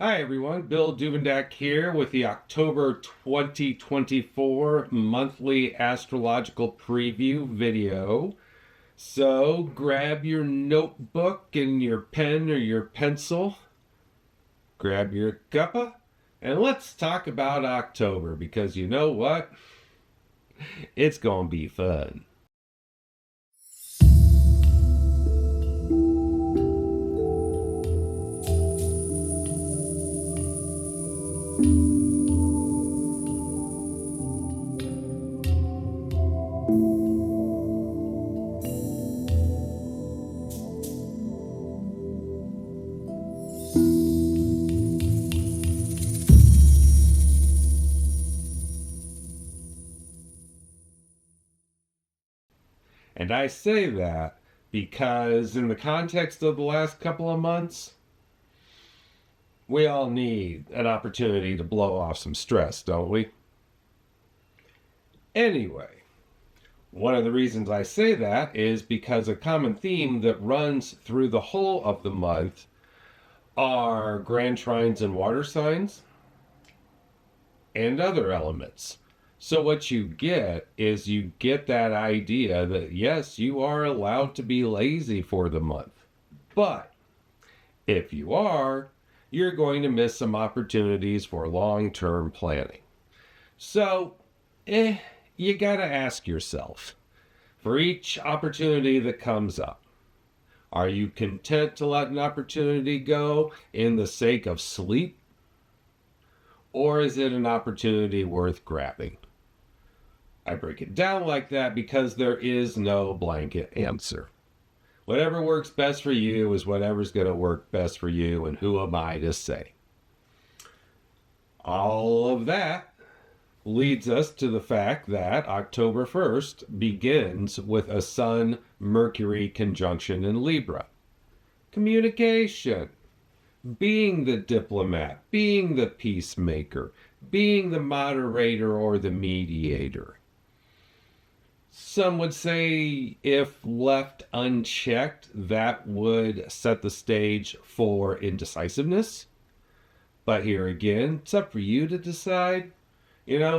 Hi everyone, Bill Duvendack here with the October 2024 monthly astrological preview video. So grab your notebook and your pen or your pencil, grab your cuppa, and let's talk about October because you know what? It's gonna be fun. And I say that because in the context of the last couple of months, we all need an opportunity to blow off some stress, don't we? Anyway, one of the reasons I say that is because a common theme that runs through the whole of the month are grand trines and water signs and other elements. So what you get is you get that idea that yes, you are allowed to be lazy for the month. But if you are, you're going to miss some opportunities for long-term planning. So, you gotta ask yourself, for each opportunity that comes up, are you content to let an opportunity go in the sake of sleep? Or is it an opportunity worth grabbing? I break it down like that because there is no blanket answer. Whatever works best for you is whatever's going to work best for you, and who am I to say? All of that leads us to the fact that October 1st begins with a Sun-Mercury conjunction in Libra. Communication, being the diplomat, being the peacemaker, being the moderator or the mediator. Some would say if left unchecked, that would set the stage for indecisiveness. But here again, it's up for you to decide.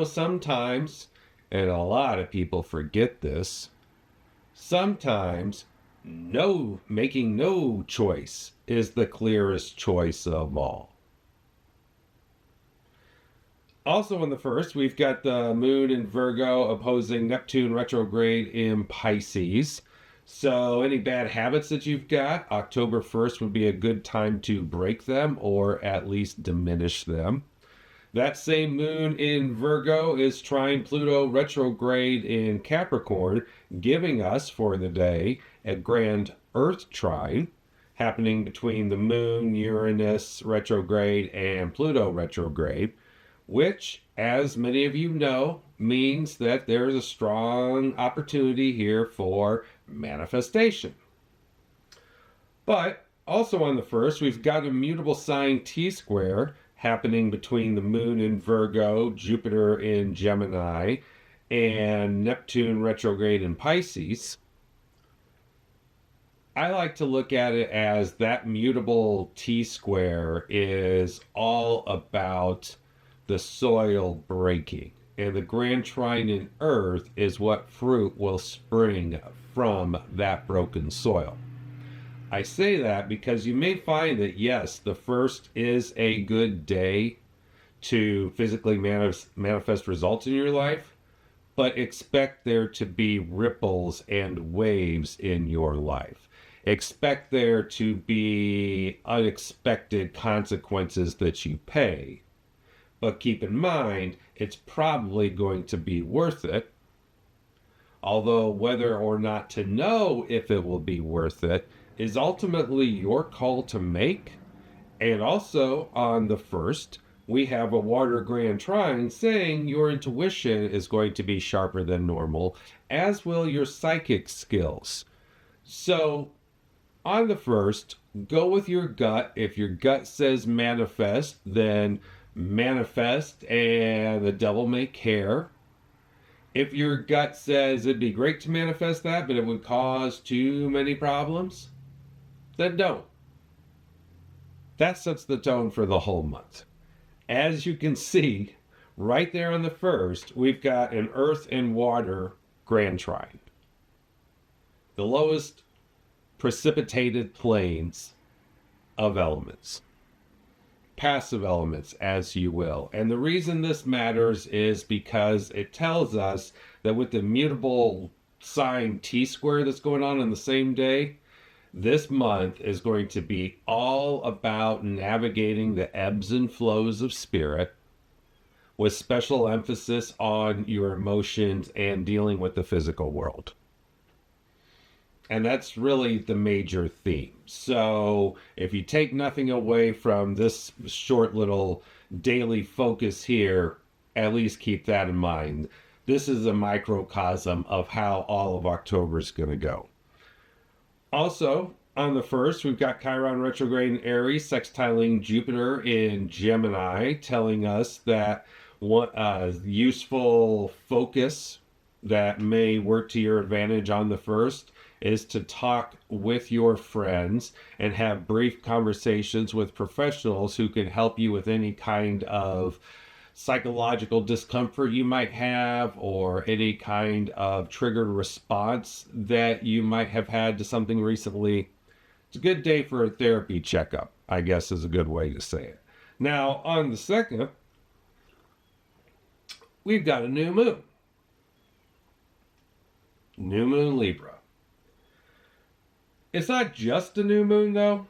Sometimes, and a lot of people forget this, sometimes making no choice is the clearest choice of all. Also on the 1st, we've got the moon in Virgo opposing Neptune retrograde in Pisces. So any bad habits that you've got, October 1st would be a good time to break them or at least diminish them. That same moon in Virgo is trine Pluto retrograde in Capricorn, giving us for the day a grand Earth trine happening between the moon, Uranus retrograde, and Pluto retrograde, which, as many of you know, means that there's a strong opportunity here for manifestation. But also on the 1st, we've got a mutable sign T-square happening between the moon in Virgo, Jupiter in Gemini, and Neptune retrograde in Pisces. I like to look at it as that mutable T-square is all about the soil breaking, and the grand trine in Earth is what fruit will spring from that broken soil. I say that because you may find that yes, the 1st is a good day to physically manifest results in your life, but expect there to be ripples and waves in your life. Expect there to be unexpected consequences that you pay. But keep in mind, it's probably going to be worth it. Although whether or not to know if it will be worth it is ultimately your call to make. And also on the 1st, we have a water grand trine saying your intuition is going to be sharper than normal, as will your psychic skills. So on the 1st, go with your gut. If your gut says manifest, then manifest, and the devil may care. If your gut says it'd be great to manifest that, but it would cause too many problems, then don't. That sets the tone for the whole month. As you can see, right there on the 1st, we've got an Earth and Water grand trine. The lowest precipitated planes of elements. Passive elements, as you will. And the reason this matters is because it tells us that with the mutable sign T-square that's going on the same day, this month is going to be all about navigating the ebbs and flows of spirit, with special emphasis on your emotions and dealing with the physical world. And that's really the major theme. So if you take nothing away from this short little daily focus here, at least keep that in mind. This is a microcosm of how all of October is going to go. Also, on the 1st, we've got Chiron retrograde in Aries, sextiling Jupiter in Gemini, telling us that one useful focus that may work to your advantage on the 1st is to talk with your friends and have brief conversations with professionals who can help you with any kind of psychological discomfort you might have, or any kind of triggered response that you might have had to something recently. It's a good day for a therapy checkup, I guess is a good way to say it. Now, on the 2nd, we've got a new moon. New moon Libra. It's not just a new moon, though.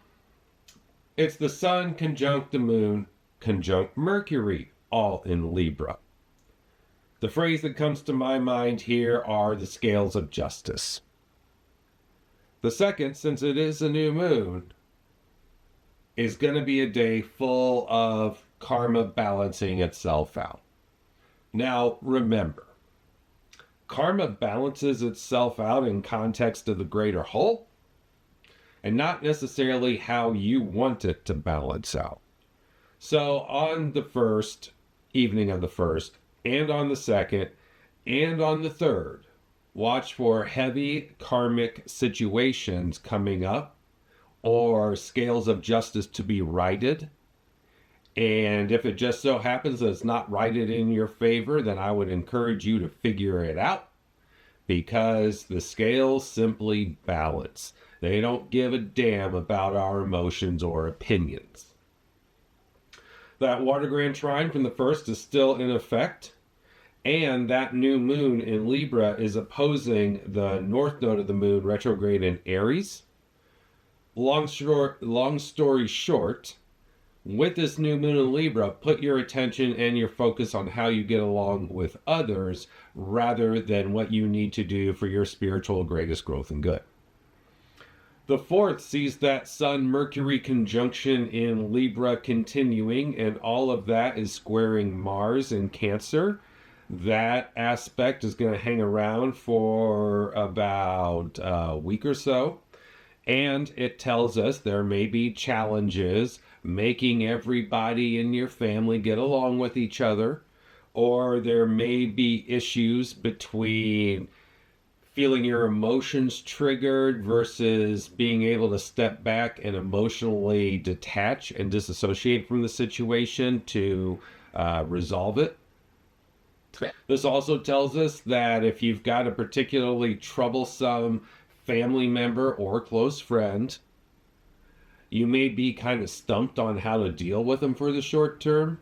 It's the sun conjunct the moon, conjunct Mercury, all in Libra. The phrase that comes to my mind here are the scales of justice. The 2nd, since it is a new moon, is going to be a day full of karma balancing itself out. Now, remember, karma balances itself out in context of the greater whole, and not necessarily how you want it to balance out. So on the 1st, evening of the 1st, and on the 2nd, and on the 3rd, watch for heavy karmic situations coming up, or scales of justice to be righted. And if it just so happens that it's not righted in your favor, then I would encourage you to figure it out, because the scales simply balance. They don't give a damn about our emotions or opinions. That water grand trine from the 1st is still in effect, and that new moon in Libra is opposing the north node of the moon retrograde in Aries. Long story short, with this new moon in Libra, put your attention and your focus on how you get along with others rather than what you need to do for your spiritual greatest growth and good. The 4th sees that Sun-Mercury conjunction in Libra continuing, and all of that is squaring Mars in Cancer. That aspect is going to hang around for about a week or so, and it tells us there may be challenges making everybody in your family get along with each other, or there may be issues between feeling your emotions triggered versus being able to step back and emotionally detach and disassociate from the situation to resolve it. This also tells us that if you've got a particularly troublesome family member or close friend, you may be kind of stumped on how to deal with them for the short term.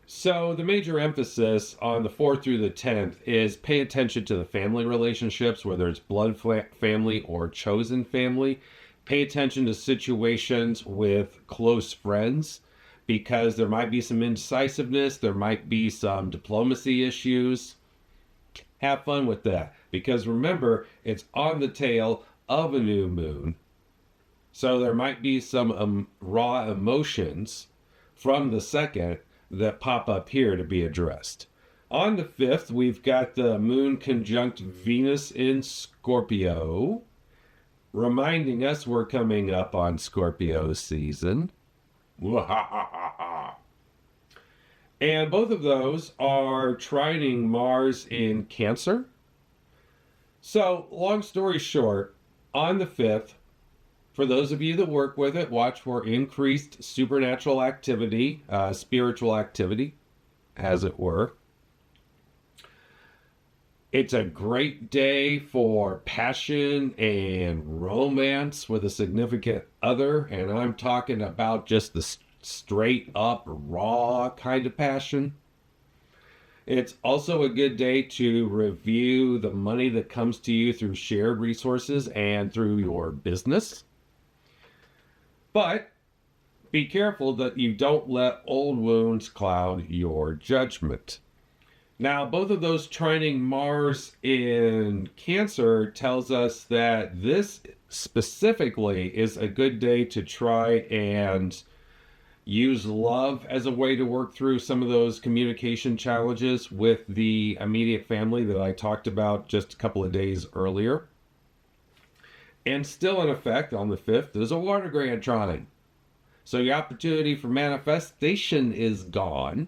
So the major emphasis on the 4th through the 10th is pay attention to the family relationships, whether it's blood family or chosen family. Pay attention to situations with close friends, because there might be some indecisiveness, there might be some diplomacy issues. Have fun with that, because remember, it's on the tail of a new moon. So there might be some raw emotions from the 2nd that pop up here to be addressed. On the 5th, we've got the moon conjunct Venus in Scorpio, reminding us we're coming up on Scorpio season. And both of those are trining Mars in Cancer. So, long story short, on the 5th, For those of you that work with it, watch for increased supernatural activity, spiritual activity, as it were. It's a great day for passion and romance with a significant other, and I'm talking about just the straight up, raw kind of passion. It's also a good day to review the money that comes to you through shared resources and through your business. But be careful that you don't let old wounds cloud your judgment. Now, both of those trining Mars in Cancer tells us that this specifically is a good day to try and use love as a way to work through some of those communication challenges with the immediate family that I talked about just a couple of days earlier. And still in effect on the 5th, there's a water grand trine. So your opportunity for manifestation is gone.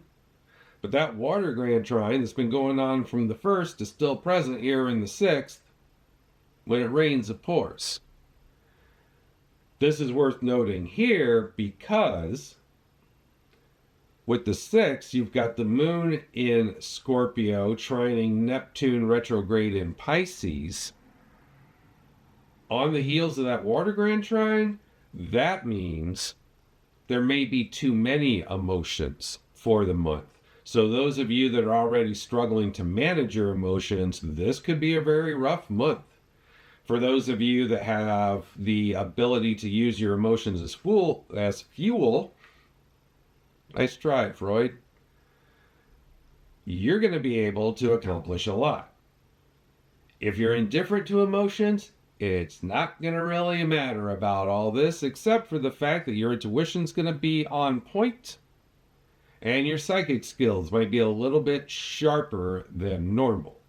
But that water grand trine that's been going on from the 1st is still present here in the 6th. When it rains, it pours. This is worth noting here because with the 6th, you've got the moon in Scorpio trining Neptune retrograde in Pisces. On the heels of that water grand trine, that means there may be too many emotions for the month. So those of you that are already struggling to manage your emotions, this could be a very rough month. For those of you that have the ability to use your emotions as fuel, nice try, Freud, you're going to be able to accomplish a lot. If you're indifferent to emotions, it's not going to really matter about all this, except for the fact that your intuition's going to be on point. And your psychic skills might be a little bit sharper than normal.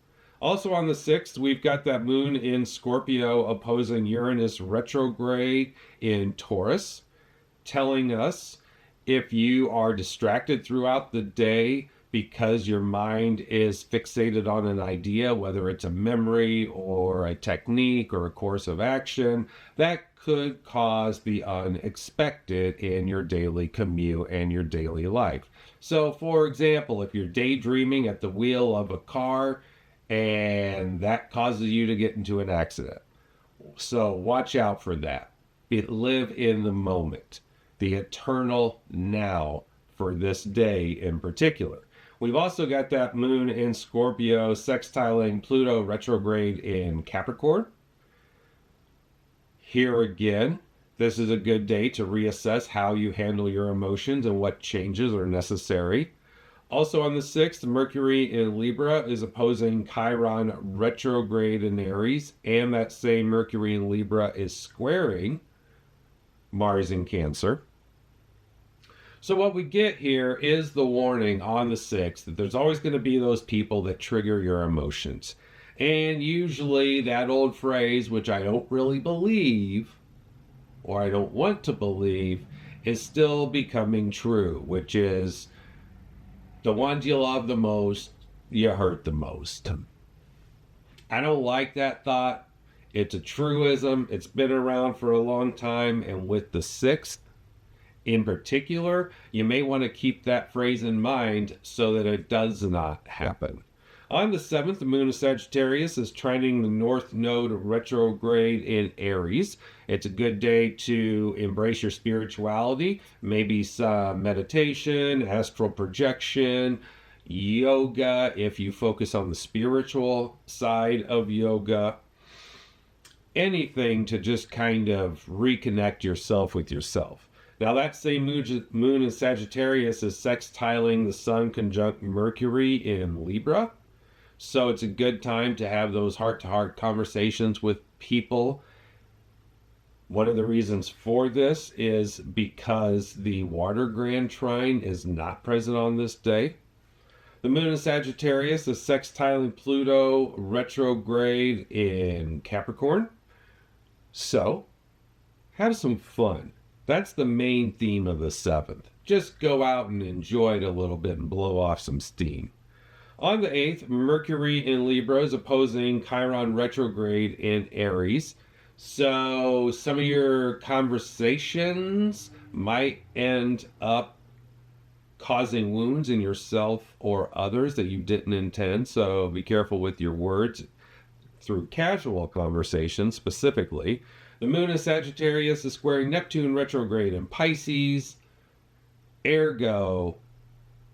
Also on the 6th, we've got that moon in Scorpio opposing Uranus retrograde in Taurus, telling us if you are distracted throughout the day because your mind is fixated on an idea, whether it's a memory or a technique or a course of action, that could cause the unexpected in your daily commute and your daily life. So, for example, if you're daydreaming at the wheel of a car and that causes you to get into an accident. So watch out for that. Live in the moment, the eternal now for this day in particular. We've also got that moon in Scorpio sextiling Pluto retrograde in Capricorn. Here again, this is a good day to reassess how you handle your emotions and what changes are necessary. Also on the 6th, Mercury in Libra is opposing Chiron retrograde in Aries, and that same Mercury in Libra is squaring Mars in Cancer. So what we get here is the warning on the 6th that there's always going to be those people that trigger your emotions. And usually that old phrase, which I don't really believe, or I don't want to believe, is still becoming true, which is the ones you love the most, you hurt the most. I don't like that thought. It's a truism. It's been around for a long time. And with the 6th in particular, you may want to keep that phrase in mind so that it does not happen. On the 7th, the moon of Sagittarius is trining the North Node retrograde in Aries. It's a good day to embrace your spirituality, maybe some meditation, astral projection, yoga, if you focus on the spiritual side of yoga. Anything to just kind of reconnect yourself with yourself. Now, that same moon in Sagittarius is sextiling the Sun conjunct Mercury in Libra. So it's a good time to have those heart-to-heart conversations with people. One of the reasons for this is because the water grand trine is not present on this day. The moon in Sagittarius is sextiling Pluto retrograde in Capricorn. So, have some fun. That's the main theme of the 7th. Just go out and enjoy it a little bit and blow off some steam. On the 8th, Mercury in Libra is opposing Chiron retrograde in Aries. So some of your conversations might end up causing wounds in yourself or others that you didn't intend. So be careful with your words through casual conversation specifically. The moon in Sagittarius is squaring Neptune retrograde in Pisces. Ergo,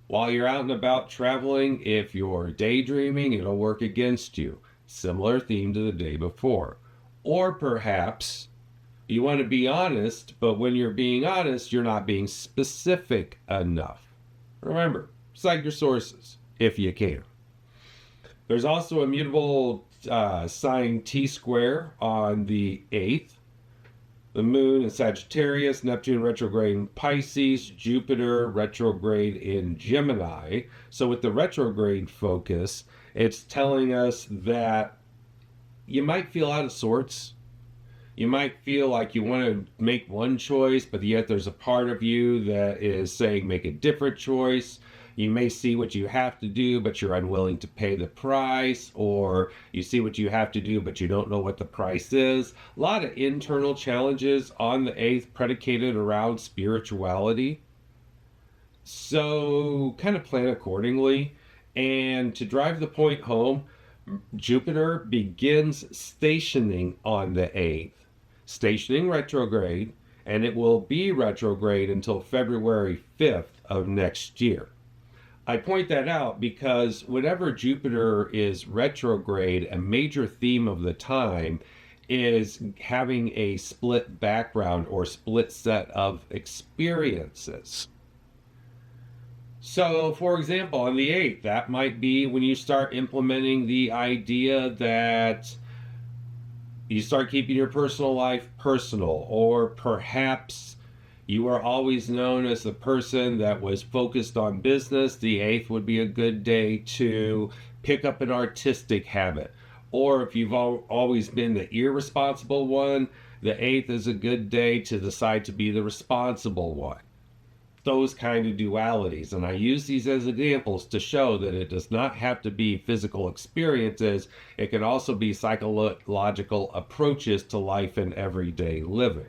while you're out and about traveling, if you're daydreaming, it'll work against you. Similar theme to the day before. Or perhaps you want to be honest, but when you're being honest, you're not being specific enough. Remember, cite your sources if you can. There's also a mutable sign T-square on the 8th. The moon in Sagittarius, Neptune retrograde in Pisces, Jupiter retrograde in Gemini. So with the retrograde focus, it's telling us that you might feel out of sorts. You might feel like you want to make one choice, but yet there's a part of you that is saying make a different choice. You may see what you have to do, but you're unwilling to pay the price, or you see what you have to do, but you don't know what the price is. A lot of internal challenges on the 8th predicated around spirituality. So kind of plan accordingly. And to drive the point home, Jupiter begins stationing on the 8th, stationing retrograde, and it will be retrograde until February 5th of next year. I point that out because whenever Jupiter is retrograde, a major theme of the time is having a split background or split set of experiences. So, for example, on the 8th, that might be when you start implementing the idea that you start keeping your personal life personal, or perhaps you are always known as the person that was focused on business. The 8th would be a good day to pick up an artistic habit. Or if you've always been the irresponsible one, the 8th is a good day to decide to be the responsible one. Those kind of dualities. And I use these as examples to show that it does not have to be physical experiences. It can also be psychological approaches to life and everyday living.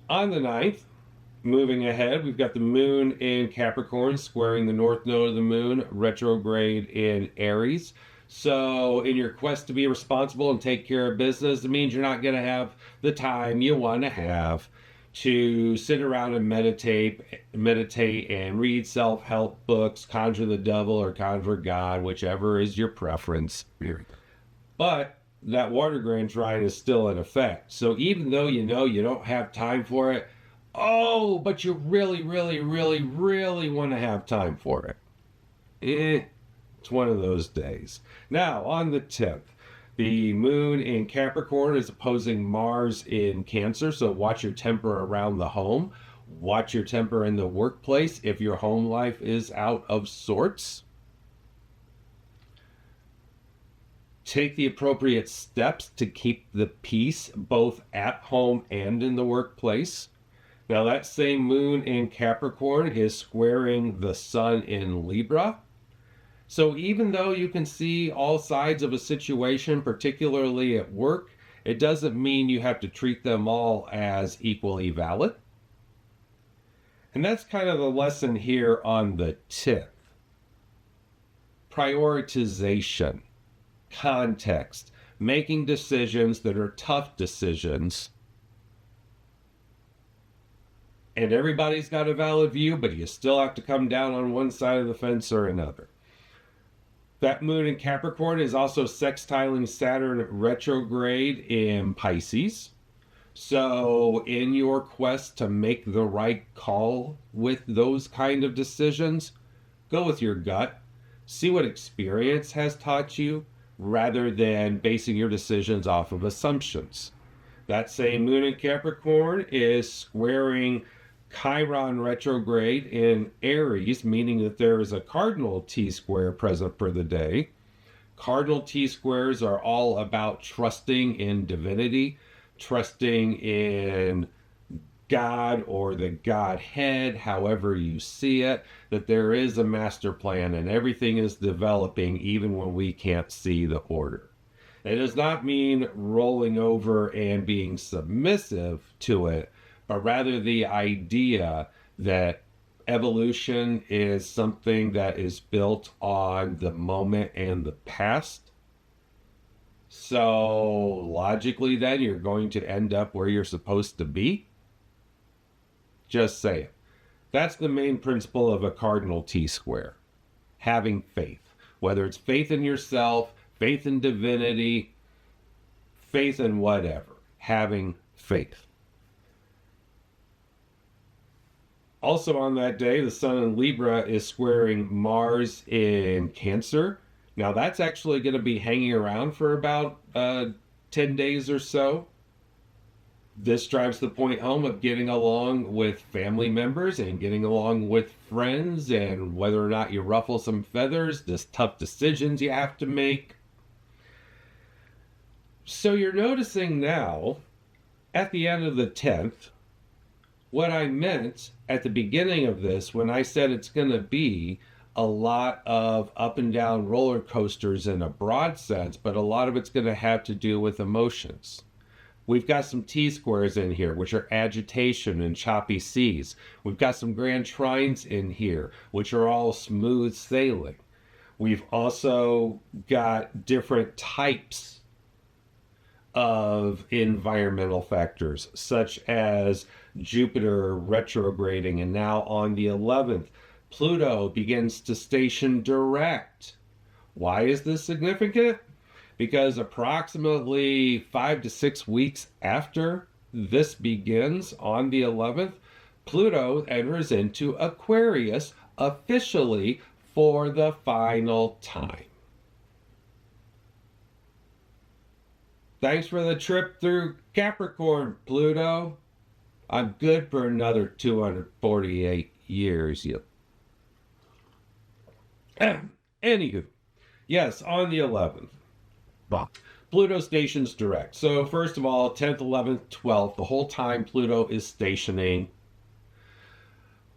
On the 9th, moving ahead, we've got the moon in Capricorn squaring the north node of the moon, retrograde in Aries. So in your quest to be responsible and take care of business, it means you're not going to have the time you want to have to sit around and meditate and read self-help books, conjure the devil or conjure God, whichever is your preference. But that water grand trine is still in effect. So even though you know you don't have time for it, but you really, really, really, really want to have time for it. It's one of those days. Now, on the 10th, the moon in Capricorn is opposing Mars in Cancer, so watch your temper around the home. Watch your temper in the workplace if your home life is out of sorts. Take the appropriate steps to keep the peace both at home and in the workplace. Now that same moon in Capricorn is squaring the sun in Libra. So even though you can see all sides of a situation, particularly at work, it doesn't mean you have to treat them all as equally valid. And that's kind of the lesson here on the 10th. Prioritization. Context, making decisions that are tough decisions. And everybody's got a valid view, but you still have to come down on one side of the fence or another. That moon in Capricorn is also sextiling Saturn retrograde in Pisces. So in your quest to make the right call with those kind of decisions, go with your gut. See what experience has taught you, rather than basing your decisions off of assumptions. That same moon in Capricorn is squaring Chiron retrograde in Aries, meaning that there is a cardinal T-square present for the day. Cardinal T-squares are all about trusting in divinity, trusting in God or the Godhead, however you see it, that there is a master plan and everything is developing even when we can't see the order. It does not mean rolling over and being submissive to it, but rather the idea that evolution is something that is built on the moment and the past. So logically, then you're going to end up where you're supposed to be. Just say it. That's the main principle of a cardinal T-square. Having faith. Whether it's faith in yourself, faith in divinity, faith in whatever. Having faith. Also on that day, the sun in Libra is squaring Mars in Cancer. Now that's actually going to be hanging around for about 10 days or so. This drives the point home of getting along with family members and getting along with friends, and whether or not you ruffle some feathers, there's tough decisions you have to make. So you're noticing now, at the end of the 10th, what I meant at the beginning of this when I said it's going to be a lot of up and down roller coasters in a broad sense, but a lot of it's going to have to do with emotions. We've got some T-squares in here, which are agitation and choppy seas. We've got some grand trines in here, which are all smooth sailing. We've also got different types of environmental factors, such as Jupiter retrograding, and now on the 11th, Pluto begins to station direct. Why is this significant? Because approximately 5 to 6 weeks after this begins on the 11th, Pluto enters into Aquarius officially for the final time. Thanks for the trip through Capricorn, Pluto. I'm good for another 248 years. Yep. Anywho, yes, on the 11th. Pluto stations direct. So first of all, 10th, 11th, 12th, the whole time Pluto is stationing.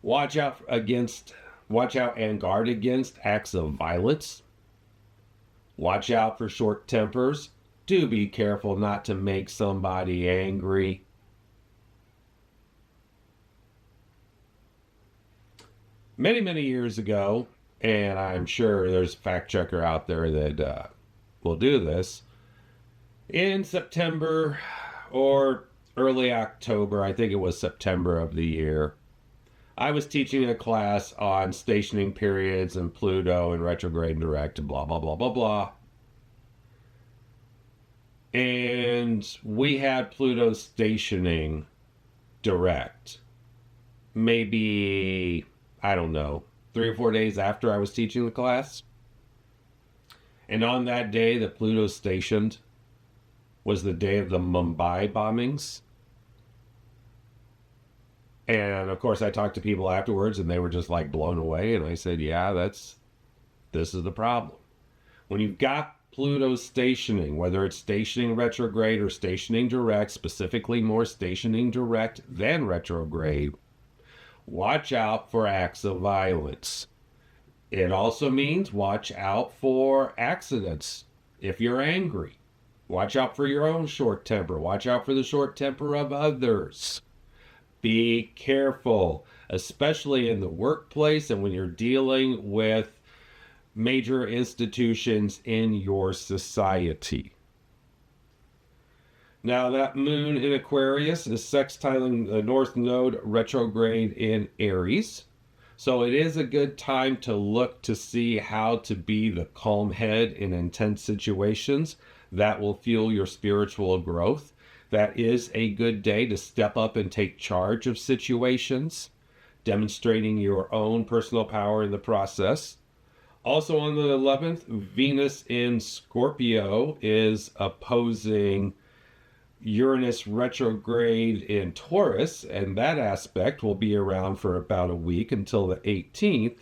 Watch out and guard against acts of violence. Watch out for short tempers. Do be careful not to make somebody angry. Many, many years ago, and I'm sure there's a fact checker out there that will do this, in September or early October, I think it was September of the year, I was teaching a class on stationing periods and Pluto and retrograde and direct and blah, blah, blah, blah, blah. And we had Pluto stationing direct. Maybe, I don't know, 3 or 4 days after I was teaching the class. And on that day that Pluto stationed was the day of the Mumbai bombings. And of course I talked to people afterwards and they were just like blown away. And I said, yeah, this is the problem. When you've got Pluto stationing, whether it's stationing retrograde or stationing direct, specifically more stationing direct than retrograde, watch out for acts of violence. It also means watch out for accidents. If you're angry, watch out for your own short temper. Watch out for the short temper of others. Be careful, especially in the workplace and when you're dealing with major institutions in your society. Now that moon in Aquarius is sextiling the North Node retrograde in Aries. So it is a good time to look to see how to be the calm head in intense situations. That will fuel your spiritual growth. That is a good day to step up and take charge of situations, demonstrating your own personal power in the process. Also on the 11th, Venus in Scorpio is opposing Uranus retrograde in Taurus, and that aspect will be around for about a week until the 18th.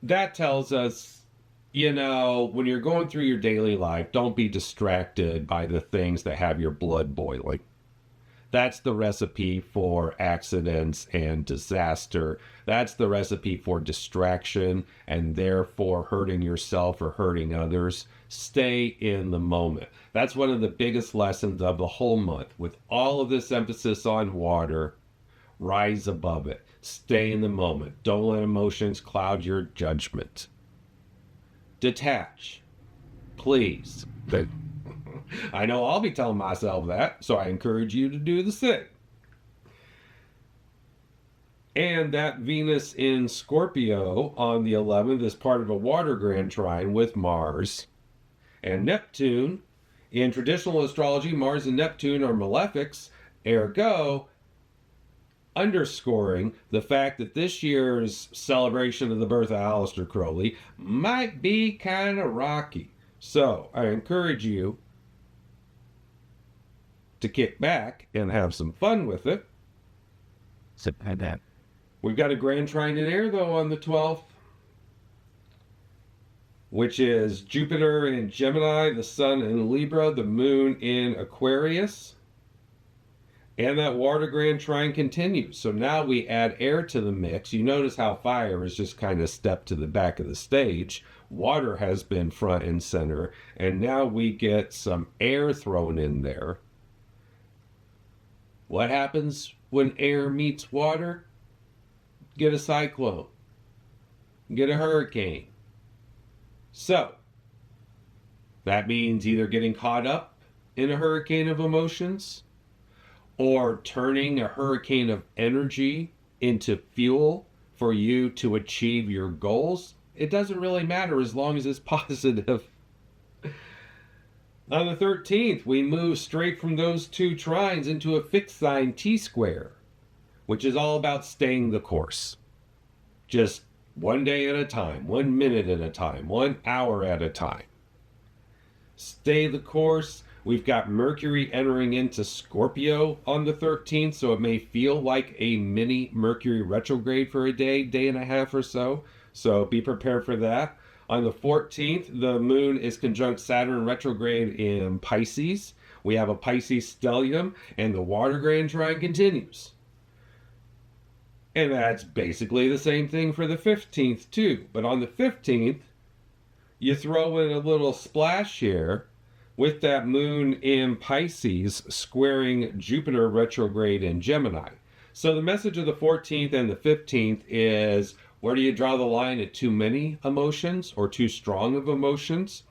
That tells us, when you're going through your daily life, don't be distracted by the things that have your blood boiling. That's the recipe for accidents and disaster. That's the recipe for distraction and therefore hurting yourself or hurting others. Stay in the moment. That's one of the biggest lessons of the whole month. With all of this emphasis on water, rise above it. Stay in the moment. Don't let emotions cloud your judgment. Detach. Please. I know I'll be telling myself that, so I encourage you to do the same. And that Venus in Scorpio on the 11th is part of a water grand trine with Mars and Neptune. In traditional astrology, Mars and Neptune are malefics, ergo underscoring the fact that this year's celebration of the birth of Aleister Crowley might be kind of rocky. So I encourage you to kick back and have some fun with it. We've got a grand trine in air, though, on the 12th, which is Jupiter in Gemini, the Sun in Libra, the Moon in Aquarius. And that water grand trine continues. So now we add air to the mix. You notice how fire has just kind of stepped to the back of the stage. Water has been front and center. And now we get some air thrown in there. What happens when air meets water? Get a cyclone. Get a hurricane. So, that means either getting caught up in a hurricane of emotions or turning a hurricane of energy into fuel for you to achieve your goals. It doesn't really matter as long as it's positive. On the 13th, we move straight from those two trines into a fixed sign T-square, which is all about staying the course. Just one day at a time, 1 minute at a time, 1 hour at a time. Stay the course. We've got Mercury entering into Scorpio on the 13th, so it may feel like a mini Mercury retrograde for a day and a half or so. So be prepared for that. On the 14th, the moon is conjunct Saturn retrograde in Pisces. We have a Pisces stellium, and the water grand trine continues. And that's basically the same thing for the 15th, too. But on the 15th, you throw in a little splash here with that moon in Pisces squaring Jupiter retrograde in Gemini. So the message of the 14th and the 15th is, where do you draw the line at too many emotions or too strong of emotions?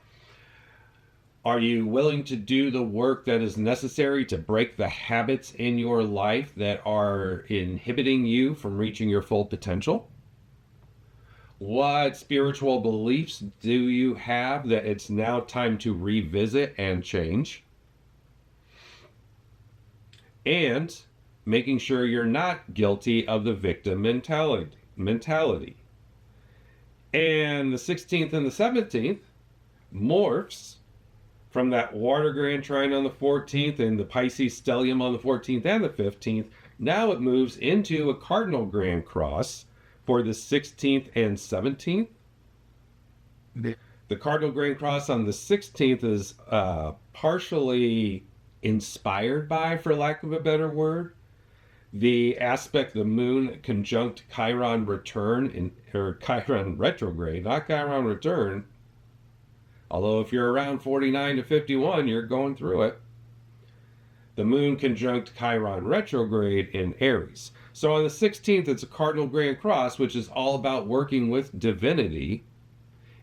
Are you willing to do the work that is necessary to break the habits in your life that are inhibiting you from reaching your full potential? What spiritual beliefs do you have that it's now time to revisit and change? And making sure you're not guilty of the victim mentality. And the 16th and the 17th morphs from that water grand trine on the 14th and the Pisces stellium on the 14th and the 15th. Now it moves into a cardinal grand cross for the 16th and 17th. The cardinal grand cross on the 16th is partially inspired by, for lack of a better word, the aspect the moon conjunct Chiron return, or Chiron retrograde, not Chiron return. Although if you're around 49 to 51, you're going through it. The moon conjunct Chiron retrograde in Aries. So on the 16th, it's a cardinal grand cross, which is all about working with divinity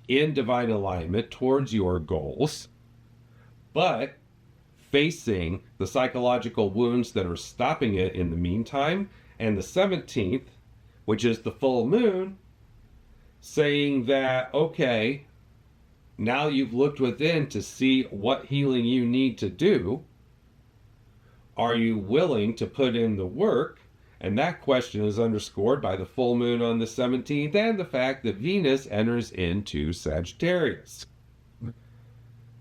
in divine alignment towards your goals, but facing the psychological wounds that are stopping it in the meantime. And the 17th, which is the full moon, saying that, okay, now you've looked within to see what healing you need to do. Are you willing to put in the work? And that question is underscored by the full moon on the 17th and the fact that Venus enters into Sagittarius.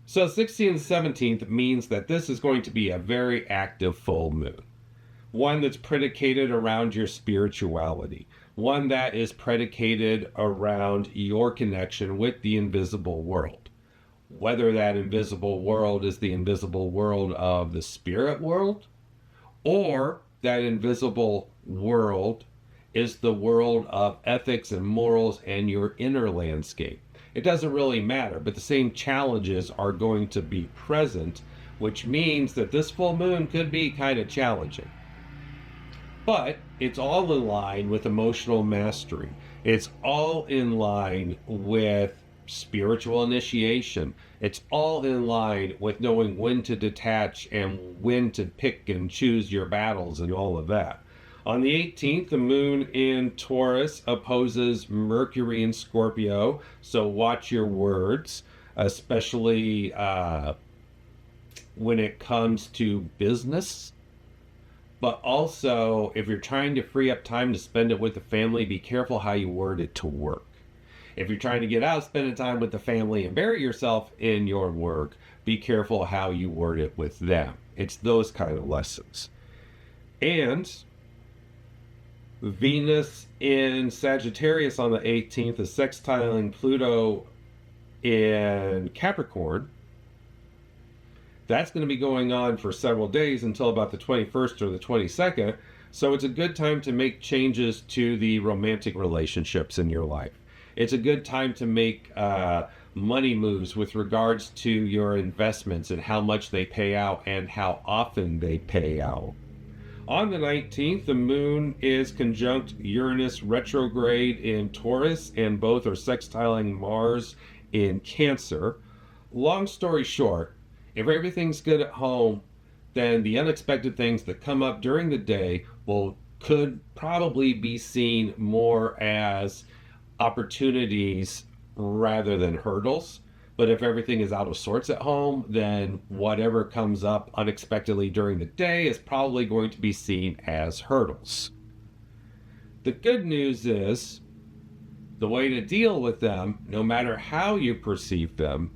So 16th and 17th means that this is going to be a very active full moon. One that's predicated around your spirituality. One that is predicated around your connection with the invisible world. Whether that invisible world is the invisible world of the spirit world, or that invisible world is the world of ethics and morals and your inner landscape. it doesn't really matter. But the same challenges are going to be present, which means that this full moon could be kind of challenging. But it's all in line with emotional mastery. It's all in line with spiritual initiation. It's all in line with knowing when to detach and when to pick and choose your battles and all of that. On the 18th, the moon in Taurus opposes Mercury in Scorpio, so watch your words, especially when it comes to business. But also, if you're trying to free up time to spend it with the family, be careful how you word it to work. If you're trying to get out spending time with the family and bury yourself in your work, be careful how you word it with them. It's those kind of lessons. And Venus in Sagittarius on the 18th is sextiling Pluto in Capricorn. That's going to be going on for several days until about the 21st or the 22nd. So it's a good time to make changes to the romantic relationships in your life. It's a good time to make money moves with regards to your investments and how much they pay out and how often they pay out. On the 19th, the moon is conjunct Uranus retrograde in Taurus, and both are sextiling Mars in Cancer. Long story short, if everything's good at home, then the unexpected things that come up during the day could probably be seen more as opportunities rather than hurdles. But if everything is out of sorts at home, then whatever comes up unexpectedly during the day is probably going to be seen as hurdles. The good news is the way to deal with them, no matter how you perceive them,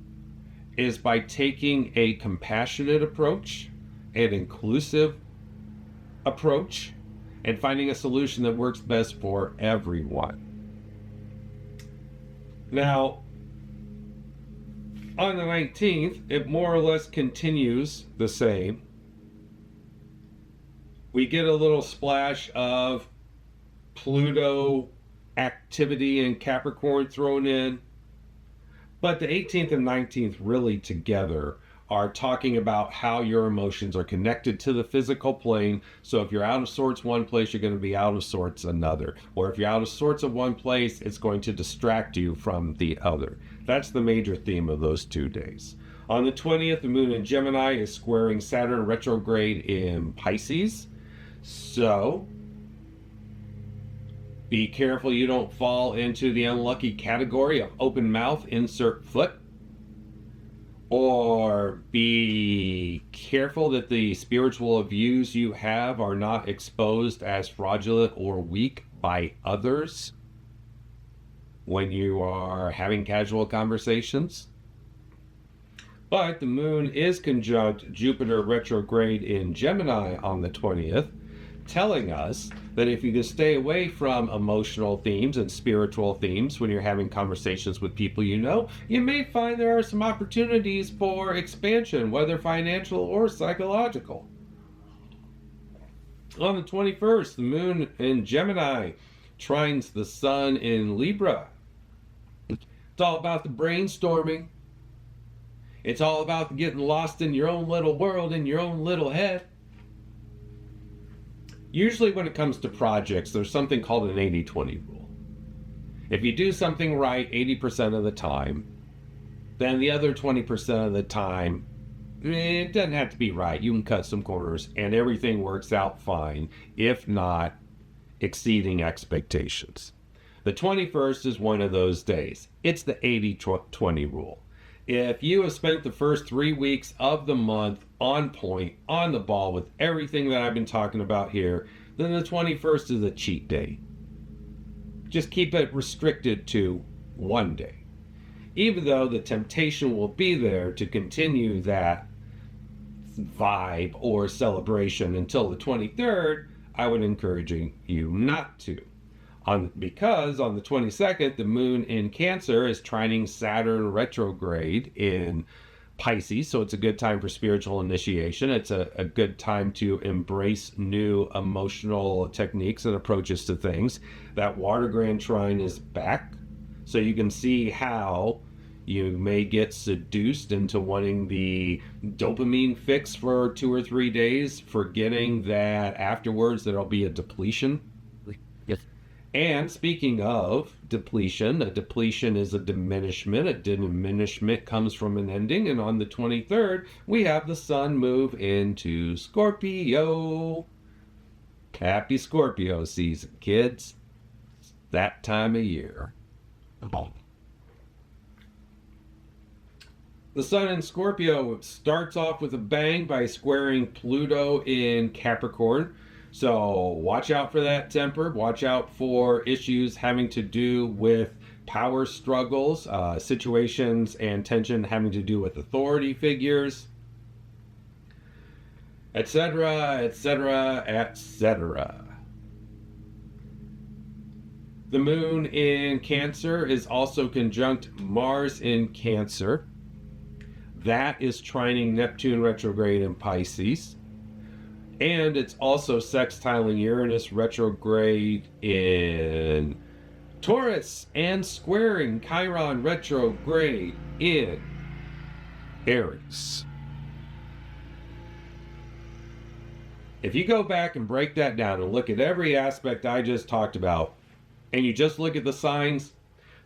is by taking a compassionate approach, an inclusive approach, and finding a solution that works best for everyone. Now, on the 19th, it more or less continues the same. We get a little splash of Pluto activity in Capricorn thrown in. But the 18th and 19th really together are talking about how your emotions are connected to the physical plane. So if you're out of sorts one place, you're going to be out of sorts another. Or if you're out of sorts of one place, it's going to distract you from the other. That's the major theme of those 2 days. On the 20th, the moon in Gemini is squaring Saturn retrograde in Pisces. So be careful you don't fall into the unlucky category of open mouth, insert foot. Or be careful that the spiritual views you have are not exposed as fraudulent or weak by others when you are having casual conversations. But the moon is conjunct Jupiter retrograde in Gemini on the 20th, telling us that if you can stay away from emotional themes and spiritual themes when you're having conversations with people you know, you may find there are some opportunities for expansion, whether financial or psychological. On the 21st, the moon in Gemini trines the sun in Libra. It's all about the brainstorming. It's all about getting lost in your own little world, in your own little head. Usually when it comes to projects, there's something called an 80-20 rule. If you do something right 80% of the time, then the other 20% of the time, it doesn't have to be right. You can cut some corners and everything works out fine, if not exceeding expectations. The 21st is one of those days. It's the 80-20 rule. If you have spent the first 3 weeks of the month on point, on the ball with everything that I've been talking about here, then the 21st is a cheat day. Just keep it restricted to one day. Even though the temptation will be there to continue that vibe or celebration until the 23rd, I would encourage you not to. Because on the 22nd, the moon in Cancer is trining Saturn retrograde in Pisces, so it's a good time for spiritual initiation. It's a good time to embrace new emotional techniques and approaches to things. That water grand trine is back, so you can see how You may get seduced into wanting the dopamine fix for 2 or 3 days, forgetting that afterwards there'll be a depletion. Yes. And speaking of depletion, a depletion is a diminishment. A diminishment comes from an ending. And on the 23rd, we have the sun move into Scorpio. Happy Scorpio season, kids. It's that time of year. The sun in Scorpio starts off with a bang by squaring Pluto in Capricorn. So watch out for that temper. Watch out for issues having to do with power struggles, situations and tension having to do with authority figures, etc., etc., etc. The moon in Cancer is also conjunct Mars in Cancer. That is trining Neptune retrograde in Pisces. And it's also sextiling Uranus retrograde in Taurus and squaring Chiron retrograde in Aries. If you go back and break that down and look at every aspect I just talked about, and you just look at the signs,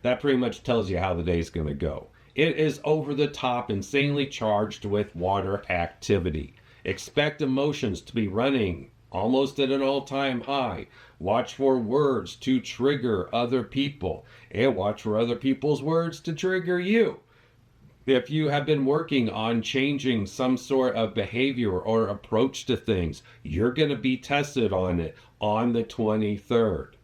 that pretty much tells you how the day's going to go. It is over the top, insanely charged with water activity. Expect emotions to be running almost at an all-time high. Watch for words to trigger other people, and watch for other people's words to trigger you. If you have been working on changing some sort of behavior or approach to things, you're going to be tested on it on the 23rd.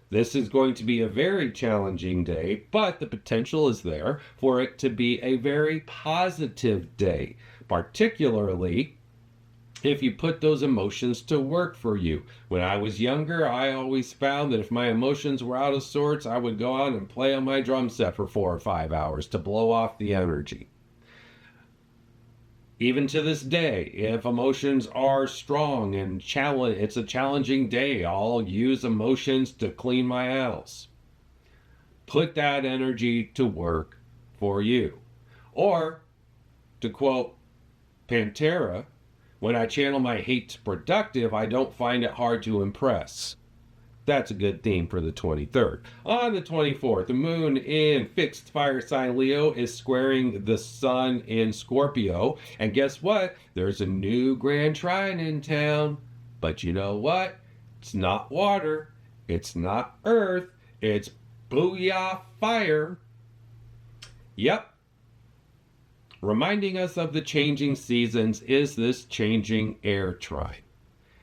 This is going to be a very challenging day, but the potential is there for it to be a very positive day, particularly if you put those emotions to work for you. When I was younger, I always found that if my emotions were out of sorts, I would go out and play on my drum set for 4 or 5 hours to blow off the energy. Even to this day, if emotions are strong and it's a challenging day, I'll use emotions to clean my house. Put that energy to work for you. Or, to quote Pantera, when I channel my hate to productive, I don't find it hard to impress. That's a good theme for the 23rd. On the 24th, the moon in fixed fire sign Leo is squaring the sun in Scorpio. And guess what? There's a new grand trine in town. But you know what? It's not water. It's not earth. It's booyah fire. Yep. Reminding us of the changing seasons is this changing air trine.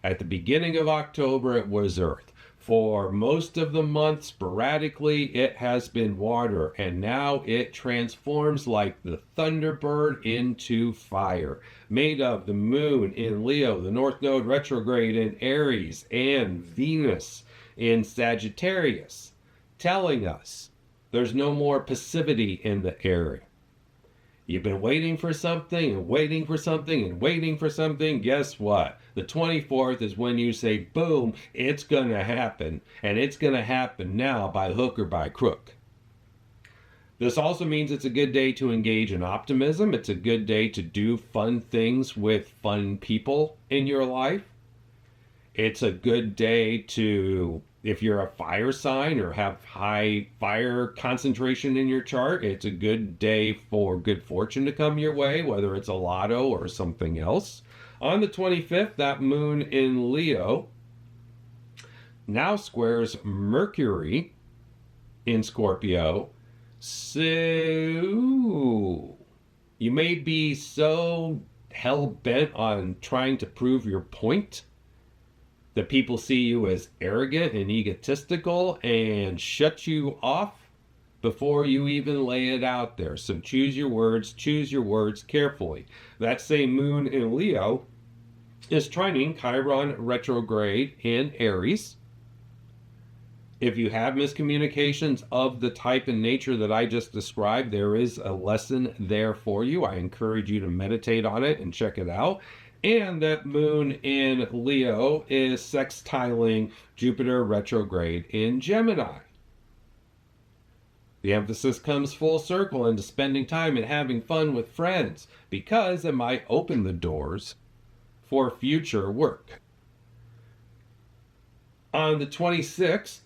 At the beginning of October, it was earth. For most of the month, sporadically, it has been water, and now it transforms like the Thunderbird into fire, made of the moon in Leo, the North Node retrograde in Aries, and Venus in Sagittarius, telling us there's no more passivity in the area. You've been waiting for something and waiting for something and waiting for something. Guess what? The 24th is when you say, boom, it's going to happen. And it's going to happen now by hook or by crook. This also means it's a good day to engage in optimism. It's a good day to do fun things with fun people in your life. It's a good day to, if you're a fire sign or have high fire concentration in your chart, it's a good day for good fortune to come your way, whether it's a lotto or something else. On the 25th, that moon in Leo now squares Mercury in Scorpio. So you may be so hell-bent on trying to prove your point that people see you as arrogant and egotistical and shut you off before you even lay it out there. So choose your words carefully. That same moon in Leo is trining Chiron retrograde in Aries. If you have miscommunications of the type and nature that I just described, there is a lesson there for you. I encourage you to meditate on it and check it out. And that moon in Leo is sextiling Jupiter retrograde in Gemini. The emphasis comes full circle into spending time and having fun with friends because it might open the doors for future work. On the 26th,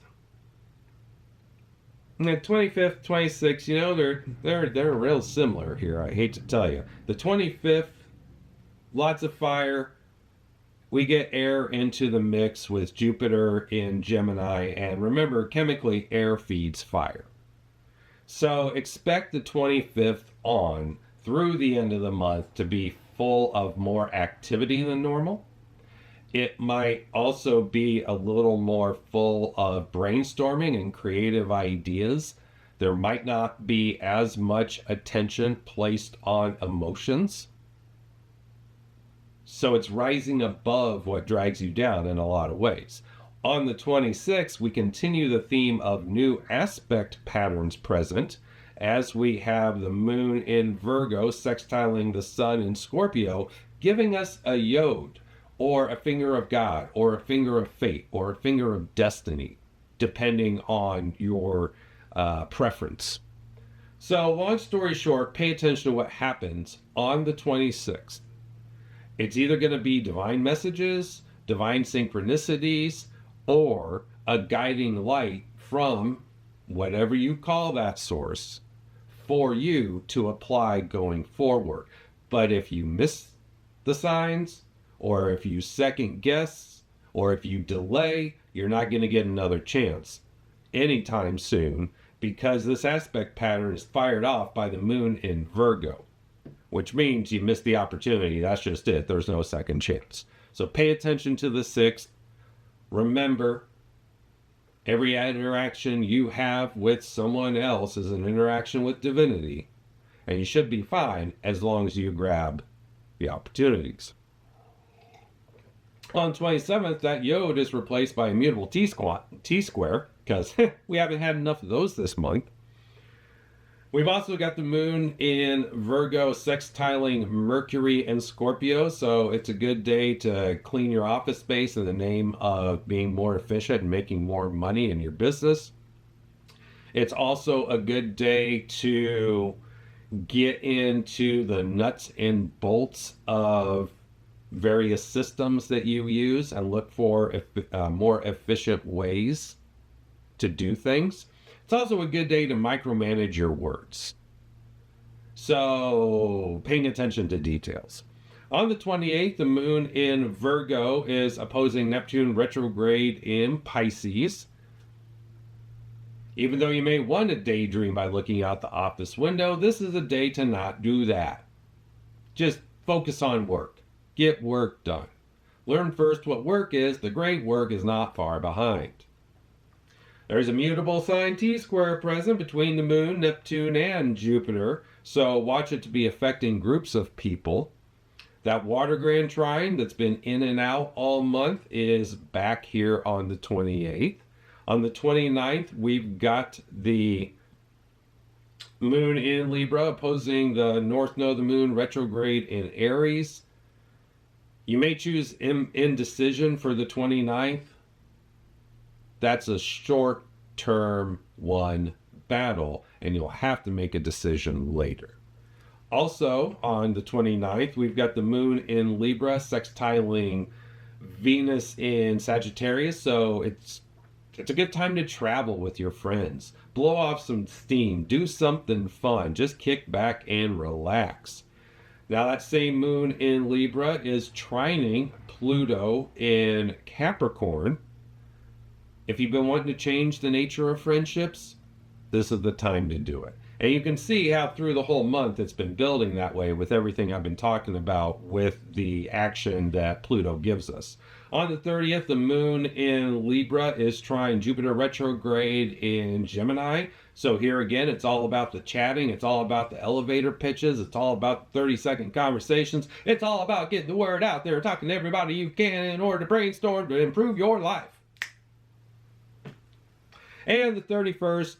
and the 25th, 26th, you know, they're real similar here. I hate to tell you. The 25th, lots of fire. We get air into the mix with Jupiter in Gemini, and remember, chemically, air feeds fire. So expect the 25th on through the end of the month to be full of more activity than normal. It might also be a little more full of brainstorming and creative ideas. There might not be as much attention placed on emotions. So it's rising above what drags you down in a lot of ways. On the 26th, we continue the theme of new aspect patterns present as we have the moon in Virgo sextiling the sun in Scorpio, giving us a yod, or a finger of God, or a finger of fate, or a finger of destiny, depending on your preference. So, long story short, pay attention to what happens on the 26th. It's either going to be divine messages, divine synchronicities, or a guiding light from whatever you call that source for you to apply going forward. But if you miss the signs, or if you second guess, or if you delay, you're not going to get another chance anytime soon, because this aspect pattern is fired off by the moon in Virgo, which means you missed the opportunity. That's just it. There's no second chance. So pay attention to the 6th. Remember, every interaction you have with someone else is an interaction with divinity, and you should be fine as long as you grab the opportunities. On 27th, that yod is replaced by a mutable T-square, because we haven't had enough of those this month. We've also got the moon in Virgo sextiling Mercury and Scorpio, so it's a good day to clean your office space in the name of being more efficient and making more money in your business. It's also a good day to get into the nuts and bolts of various systems that you use and look for more efficient ways to do things. It's also a good day to micromanage your words. So, paying attention to details. On the 28th, the moon in Virgo is opposing Neptune retrograde in Pisces. Even though you may want to daydream by looking out the office window, this is a day to not do that. Just focus on work. Get work done. Learn first what work is. The great work is not far behind. There's a mutable sign T-square present between the moon, Neptune, and Jupiter, so watch it to be affecting groups of people. That water grand trine that's been in and out all month is back here on the 28th. On the 29th, we've got the moon in Libra opposing the north node of the moon retrograde in Aries. You may choose indecision for the 29th. That's a short-term one battle, and you'll have to make a decision later. Also, on the 29th, we've got the moon in Libra sextiling Venus in Sagittarius, so it's a good time to travel with your friends. Blow off some steam. Do something fun. Just kick back and relax. Now, that same moon in Libra is trining Pluto in Capricorn. If you've been wanting to change the nature of friendships, this is the time to do it. And you can see how through the whole month it's been building that way with everything I've been talking about with the action that Pluto gives us. On the 30th, the moon in Libra is trying Jupiter retrograde in Gemini. So here again, it's all about the chatting. It's all about the elevator pitches. It's all about the 30-second conversations. It's all about getting the word out there, talking to everybody you can in order to brainstorm to improve your life. And the 31st,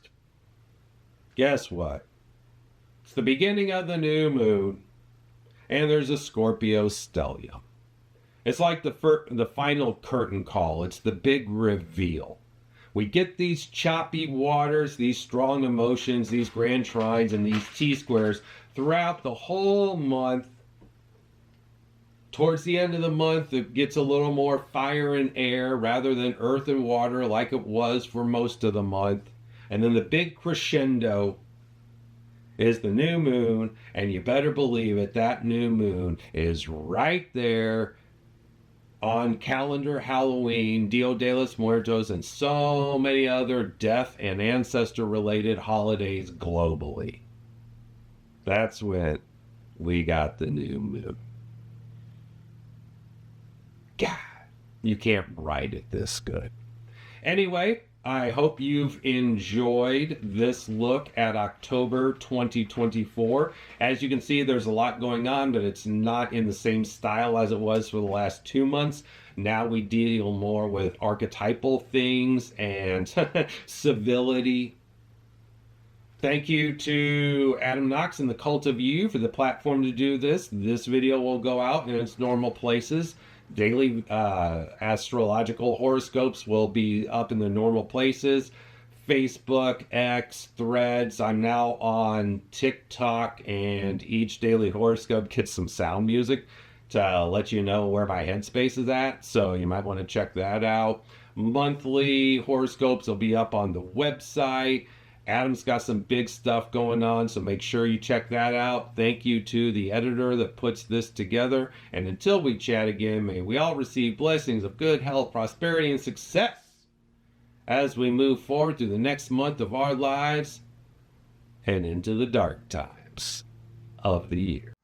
guess what? It's the beginning of the new moon, and there's a Scorpio stellium. It's like the final curtain call. It's the big reveal. We get these choppy waters, these strong emotions, these grand trines, and these T-squares throughout the whole month. Towards the end of the month, it gets a little more fire and air rather than earth and water like it was for most of the month. And then the big crescendo is the new moon, and you better believe it, that new moon is right there on calendar Halloween, Dia de los Muertos, and so many other death and ancestor related holidays globally. That's when we got the new moon. God, you can't write it this good. Anyway, I hope you've enjoyed this look at October 2024. As you can see, there's a lot going on, but it's not in the same style as it was for the last 2 months. Now we deal more with archetypal things and civility. Thank you to Adam Knox and the Cult of You for the platform to do this. This video will go out in its normal places. Daily astrological horoscopes will be up in the normal places. Facebook, X, Threads. I'm now on TikTok, and each daily horoscope gets some sound music to let you know where my headspace is at. So you might want to check that out. Monthly horoscopes will be up on the website. Adam's got some big stuff going on, so make sure you check that out. Thank you to the editor that puts this together. And until we chat again, may we all receive blessings of good health, prosperity, and success as we move forward through the next month of our lives and into the dark times of the year.